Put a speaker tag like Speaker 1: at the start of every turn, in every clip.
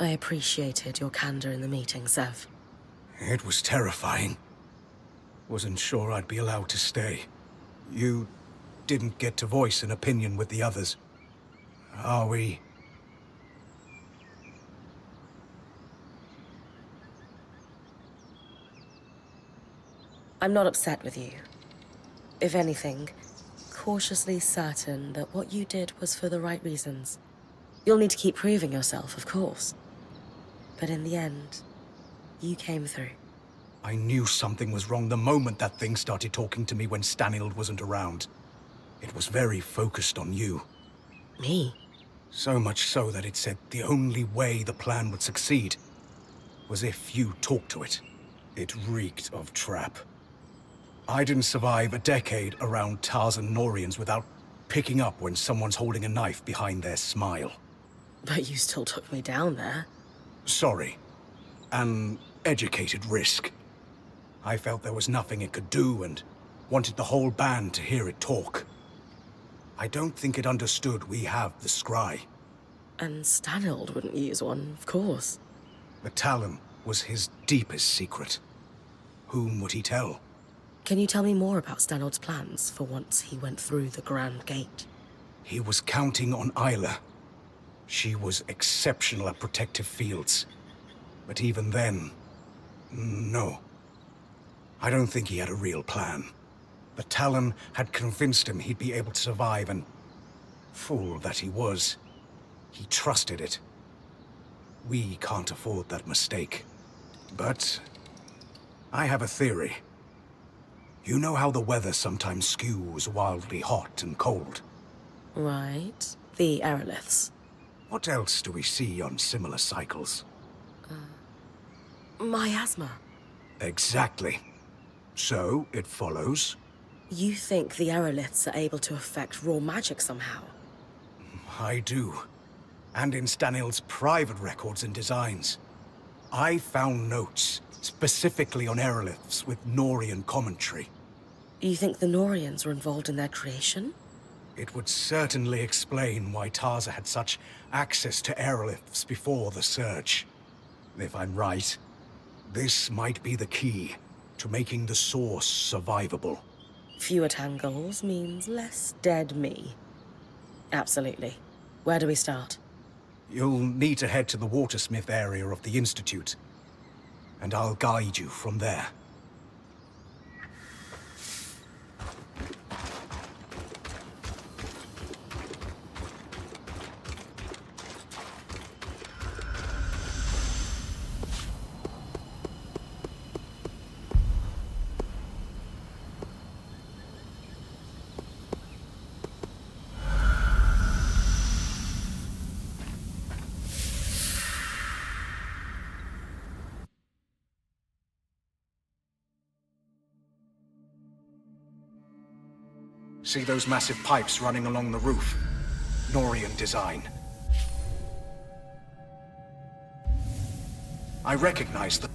Speaker 1: I appreciated your candor in the meeting, Sev.
Speaker 2: It was terrifying. Wasn't sure I'd be allowed to stay. You didn't get to voice an opinion with the others. Are we...
Speaker 1: I'm not upset with you. If anything, cautiously certain that what you did was for the right reasons. You'll need to keep proving yourself, of course. But in the end, you came through.
Speaker 2: I knew something was wrong the moment that thing started talking to me when Stanild wasn't around. It was very focused on you.
Speaker 1: Me?
Speaker 2: So much so that it said the only way the plan would succeed was if you talked to it. It reeked of trap. I didn't survive a decade around Tarzan Norians without picking up when someone's holding a knife behind their smile.
Speaker 1: But you still took me down there.
Speaker 2: Sorry. An educated risk. I felt there was nothing it could do and wanted the whole band to hear it talk. I don't think it understood we have the scry.
Speaker 1: And Stanild wouldn't use one, of course.
Speaker 2: The Talon was his deepest secret. Whom would he tell?
Speaker 1: Can you tell me more about Stanild's plans for once he went through the Grand Gate?
Speaker 2: He was counting on Isla. She was exceptional at protective fields. But even then, no. I don't think he had a real plan. The Talon had convinced him he'd be able to survive and, fool that he was, he trusted it. We can't afford that mistake. But I have a theory. You know how the weather sometimes skews wildly hot and cold?
Speaker 1: Right. The aeroliths.
Speaker 2: What else do we see on similar cycles?
Speaker 1: Miasma.
Speaker 2: Exactly. So, it follows.
Speaker 1: You think the aeroliths are able to affect raw magic somehow?
Speaker 2: I do. And in Stanild's private records and designs. I found notes, specifically on aeroliths with Norian commentary.
Speaker 1: You think the Norians were involved in their creation?
Speaker 2: It would certainly explain why Tarza had such access to aeroliths before the Surge. If I'm right, this might be the key to making the source survivable.
Speaker 1: Fewer tangles means less dead me. Absolutely. Where do we start?
Speaker 2: You'll need to head to the Watersmith area of the Institute, and I'll guide you from there. See those massive pipes running along the roof? Norian design. I recognize them.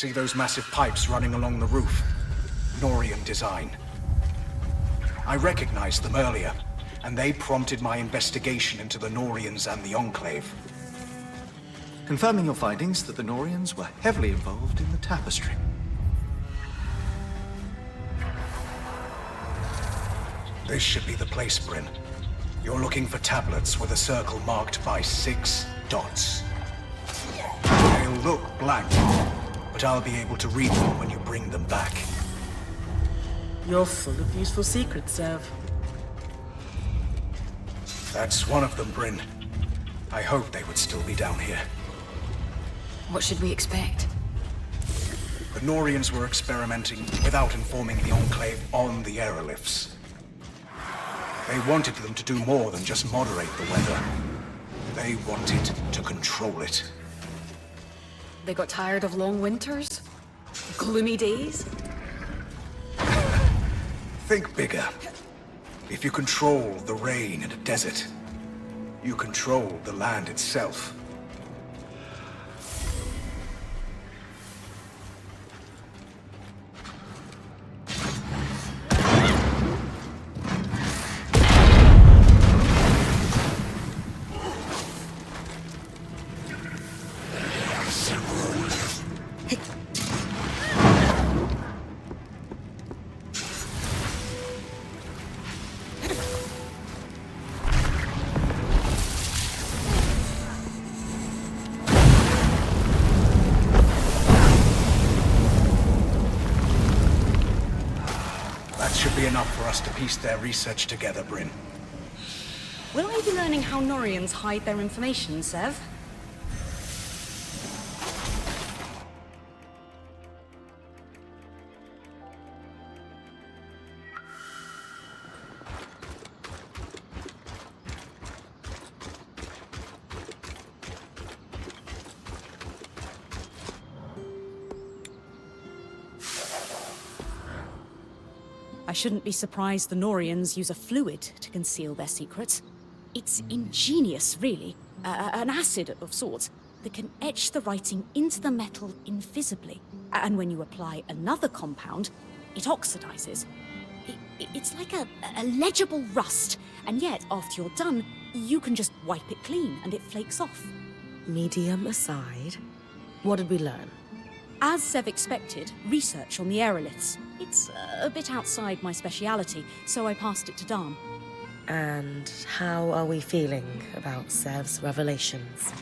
Speaker 2: See those massive pipes running along the roof? Norian design. I recognized them earlier, and they prompted my investigation into the Norians and the Enclave.
Speaker 3: Confirming your findings that the Norians were heavily involved in the tapestry.
Speaker 2: This should be the place, Bryn. You're looking for tablets with a circle marked by 6 dots. They'll look blank, but I'll be able to read them when you bring them back.
Speaker 4: You're full of useful secrets, Zev.
Speaker 2: That's one of them, Bryn. I hoped they would still be down here.
Speaker 5: What should we expect?
Speaker 2: The Norians were experimenting without informing the Enclave on the aeroliths. They wanted them to do more than just moderate the weather. They wanted to control it.
Speaker 5: They got tired of long winters? Gloomy days?
Speaker 2: Think bigger. If you control the rain in a desert, you control the land itself. Should be enough for us to piece their research together, Bryn.
Speaker 5: Will I be learning how Norians hide their information, Zev? I shouldn't be surprised the Norians use a fluid to conceal their secrets. It's ingenious, really. An acid of sorts that can etch the writing into the metal invisibly. And when you apply another compound, it oxidizes. It's like a legible rust, and yet, after you're done, you can just wipe it clean and it flakes off.
Speaker 1: Medium aside, what did we learn?
Speaker 5: As Zev expected, research on the aeroliths. It's a bit outside my speciality, so I passed it to Dharm.
Speaker 1: And how are we feeling about Zev's revelations?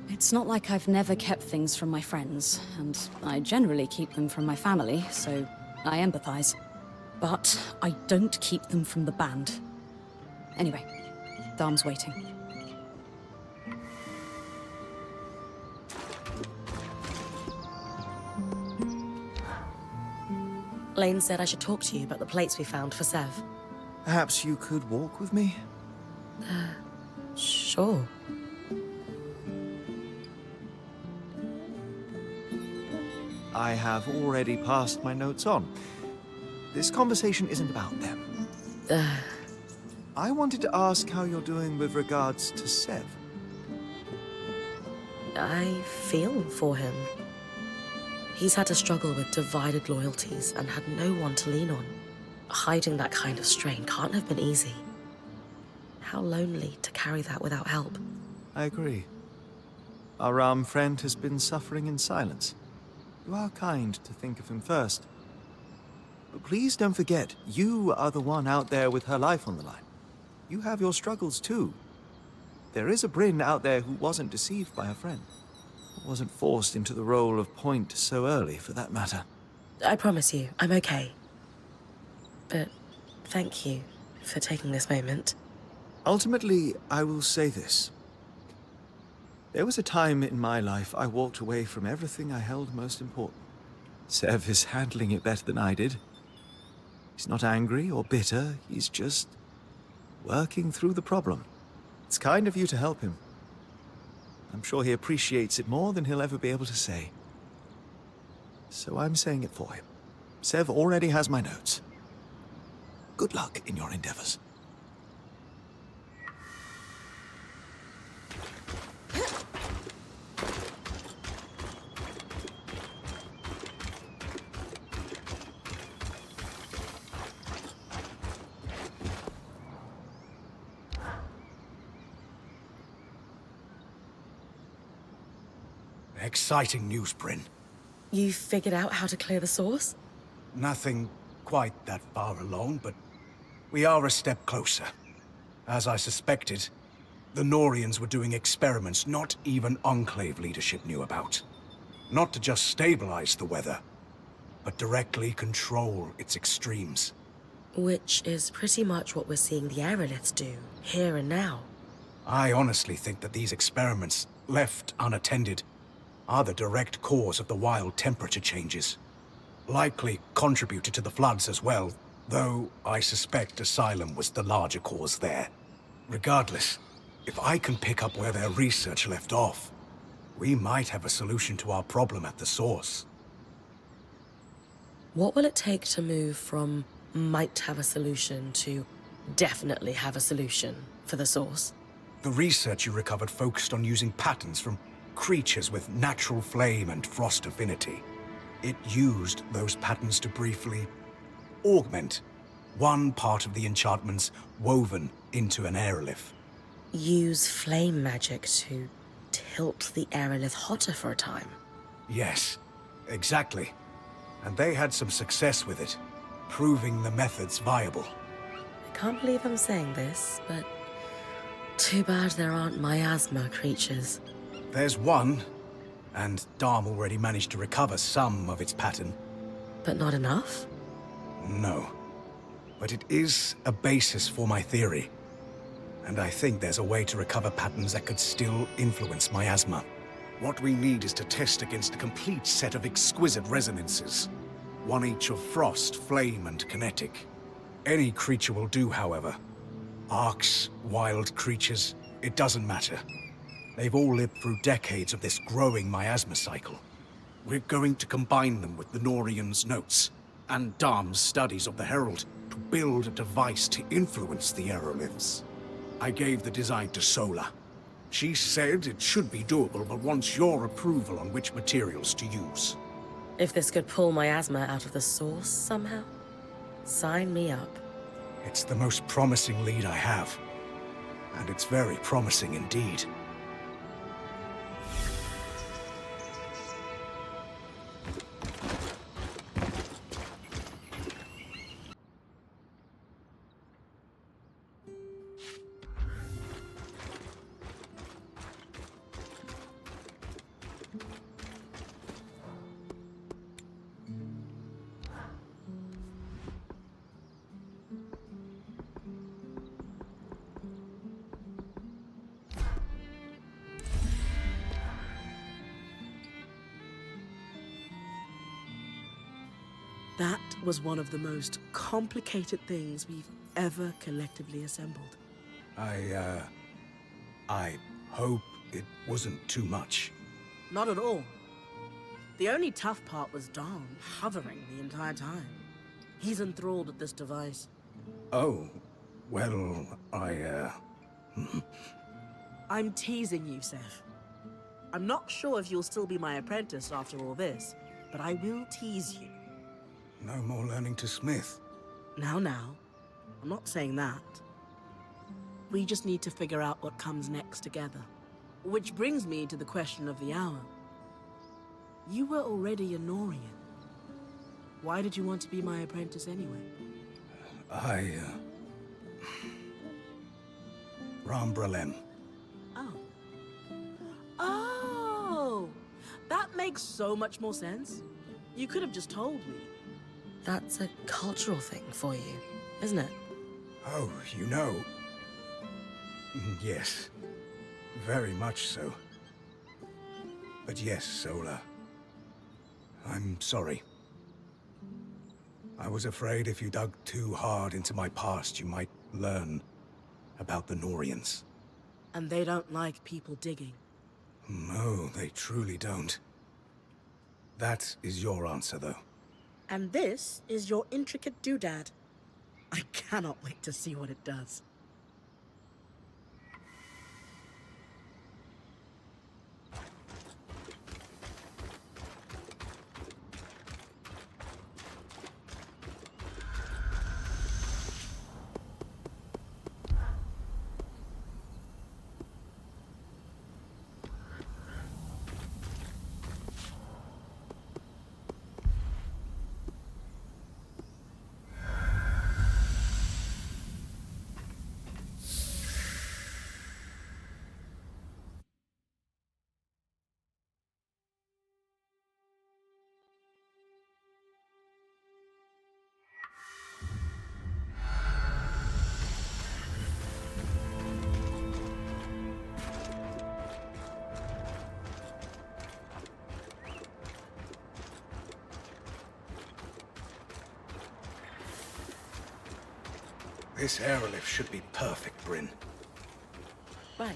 Speaker 5: It's not like I've never kept things from my friends, and I generally keep them from my family, so I empathize. But I don't keep them from the band. Anyway, Dharm's waiting.
Speaker 1: Lane said I should talk to you about the plates we found for Zev.
Speaker 3: Perhaps you could walk with me?
Speaker 1: Sure.
Speaker 3: I have already passed my notes on. This conversation isn't about them. I wanted to ask how you're doing with regards to Zev.
Speaker 1: I feel for him. He's had to struggle with divided loyalties and had no one to lean on. Hiding that kind of strain can't have been easy. How lonely to carry that without help.
Speaker 3: I agree. Our friend has been suffering in silence. You are kind to think of him first. But please don't forget, you are the one out there with her life on the line. You have your struggles too. There is a Bryn out there who wasn't deceived by her friend. Wasn't forced into the role of point so early, for that matter.
Speaker 1: I promise you, I'm okay. But thank you for taking this moment.
Speaker 3: Ultimately, I will say this. There was a time in my life I walked away from everything I held most important. Zev is handling it better than I did. He's not angry or bitter, he's just working through the problem. It's kind of you to help him. I'm sure he appreciates it more than he'll ever be able to say. So I'm saying it for him. Zev already has my notes. Good luck in your endeavors.
Speaker 2: Exciting news, Bryn.
Speaker 1: You figured out how to clear the source?
Speaker 2: Nothing quite that far along, but we are a step closer. As I suspected, the Norians were doing experiments not even Enclave leadership knew about. Not to just stabilize the weather, but directly control its extremes.
Speaker 1: Which is pretty much what we're seeing the aeroliths do, here and now.
Speaker 2: I honestly think that these experiments, left unattended, are the direct cause of the wild temperature changes. Likely contributed to the floods as well, though I suspect Asylum was the larger cause there. Regardless, if I can pick up where their research left off, we might have a solution to our problem at the source.
Speaker 1: What will it take to move from might have a solution to definitely have a solution for the source?
Speaker 2: The research you recovered focused on using patterns from creatures with natural flame and frost affinity. It used those patterns to briefly augment one part of the enchantments woven into an aerolith.
Speaker 1: Use flame magic to tilt the aerolith hotter for a time?
Speaker 2: Yes, exactly. And they had some success with it, proving the methods viable.
Speaker 1: I can't believe I'm saying this, but too bad there aren't miasma creatures.
Speaker 2: There's one, and Dharm already managed to recover some of its pattern.
Speaker 1: But not enough?
Speaker 2: No. But it is a basis for my theory. And I think there's a way to recover patterns that could still influence miasma. What we need is to test against a complete set of exquisite resonances. One each of frost, flame, and kinetic. Any creature will do, however. Arcs, wild creatures, it doesn't matter. They've all lived through decades of this growing miasma cycle. We're going to combine them with the Norians' notes and Dharm's studies of the Herald to build a device to influence the aeroliths. I gave the design to Sola. She said it should be doable, but wants your approval on which materials to use.
Speaker 1: If this could pull miasma out of the source somehow, sign me up.
Speaker 2: It's the most promising lead I have. And it's very promising indeed.
Speaker 4: That was one of the most complicated things we've ever collectively assembled.
Speaker 2: I hope it wasn't too much.
Speaker 4: Not at all. The only tough part was Dom hovering the entire time. He's enthralled with this device.
Speaker 2: Oh, well,
Speaker 4: I'm teasing you, Seth. I'm not sure if you'll still be my apprentice after all this, but I will tease you.
Speaker 2: No more learning to smith.
Speaker 4: Now, I'm not saying that. We just need to figure out what comes next together. Which brings me to the question of the hour. You were already a Norian. Why did you want to be my apprentice anyway?
Speaker 2: Rambralem.
Speaker 4: Oh, that makes so much more sense. You could have just told me.
Speaker 1: That's a cultural thing for you, isn't it?
Speaker 2: Oh, you know. Yes. Very much so. But yes, Sola. I'm sorry. I was afraid if you dug too hard into my past, you might learn about the Norians.
Speaker 4: And they don't like people digging.
Speaker 2: No, they truly don't. That is your answer, though.
Speaker 4: And this is your intricate doodad. I cannot wait to see what it does.
Speaker 2: This airlift should be perfect, Bryn.
Speaker 1: Right.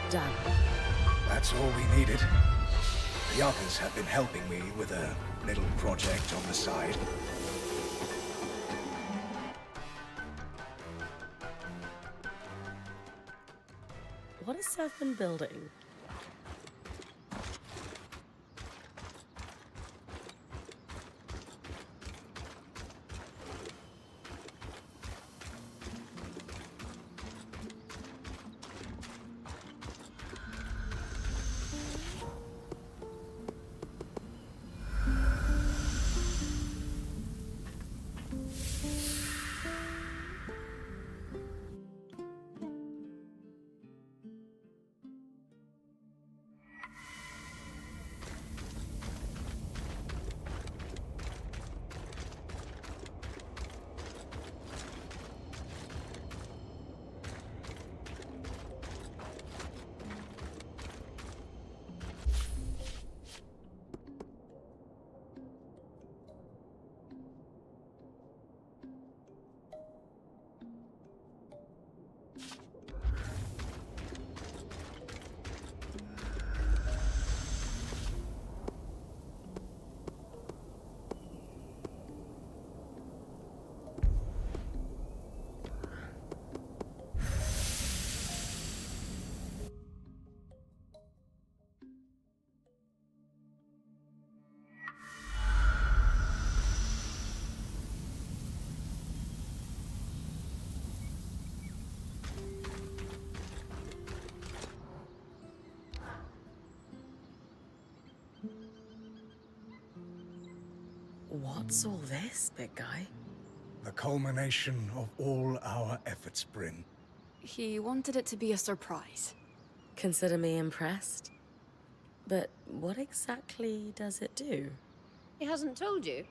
Speaker 1: Done.
Speaker 2: That's all we needed. The others have been helping me with a little project on the side.
Speaker 1: What has Seth been building? What's all this, big guy?
Speaker 2: The culmination of all our efforts, Bryn.
Speaker 6: He wanted it to be a surprise.
Speaker 1: Consider me impressed. But what exactly does it do?
Speaker 7: He hasn't told you?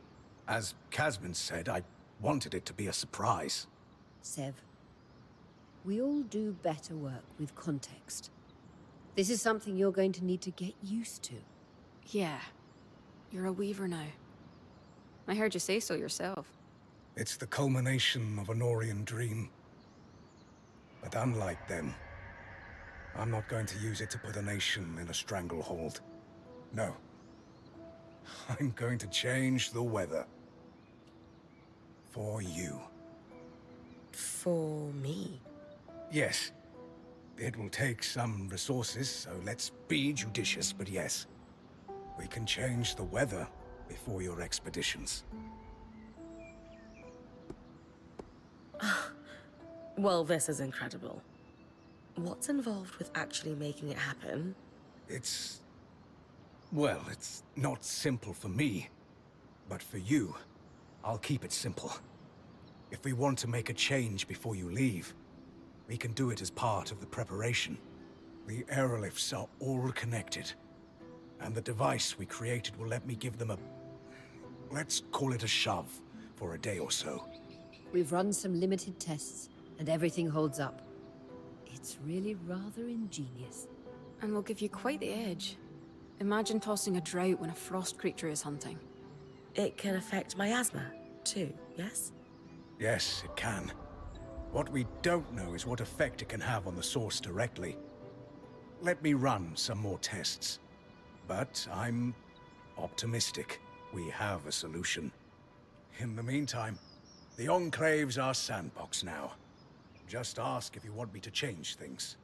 Speaker 2: As Casman said, I wanted it to be a surprise.
Speaker 7: Sev, we all do better work with context. This is something you're going to need to get used to.
Speaker 6: Yeah. You're a weaver now. I heard you say so yourself.
Speaker 2: It's the culmination of a Norian dream. But unlike them, I'm not going to use it to put a nation in a stranglehold. No. I'm going to change the weather. For you.
Speaker 1: For me?
Speaker 2: Yes. It will take some resources, so let's be judicious, but yes. We can change the weather before your expeditions.
Speaker 1: Well, this is incredible. What's involved with actually making it happen?
Speaker 2: It's... well, it's not simple for me. But for you, I'll keep it simple. If we want to make a change before you leave, we can do it as part of the preparation. The aerolifts are all connected. And the device we created will let me give them a... let's call it a shove for a day or so.
Speaker 7: We've run some limited tests, and everything holds up. It's really rather ingenious.
Speaker 6: And will give you quite the edge. Imagine tossing a drought when a frost creature is hunting.
Speaker 1: It can affect my asthma, too, yes?
Speaker 2: Yes, it can. What we don't know is what effect it can have on the source directly. Let me run some more tests. But I'm optimistic we have a solution. In the meantime, the Enclave's our sandbox now. Just ask if you want me to change things.